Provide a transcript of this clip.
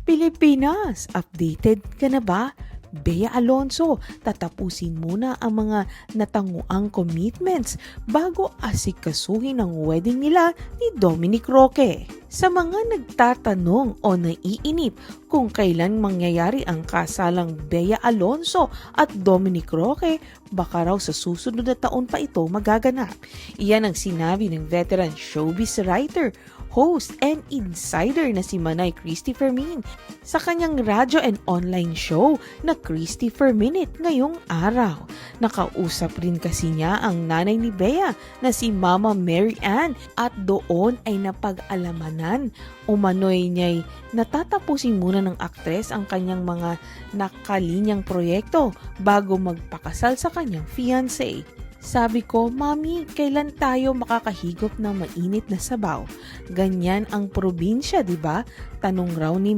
Pilipinas, updated ka na ba? Bea Alonso, tatapusin muna ang mga natanguang commitments bago asikasuhin ang wedding nila ni Dominic Roque. Sa mga nagtatanong o naiinip kung kailan mangyayari ang kasalang Bea Alonso at Dominic Roque, baka raw sa susunod na taon pa ito magaganap. Iyan ang sinabi ng veteran showbiz writer, host and insider na si Manay Christopher Min sa kanyang radyo and online show na Christopher Minute ngayong araw. Nakausap rin kasi niya ang nanay ni Bea na si Mama Mary Ann at doon ay napag-alamanan. Umano'y niya'y natatapusin muna ng aktres ang kanyang mga nakalinyang proyekto bago magpakasal sa kanyang fiancé. Sabi ko, Mami, kailan tayo makakahigop ng mainit na sabaw? Ganyan ang probinsya, di ba? Tanong raw ni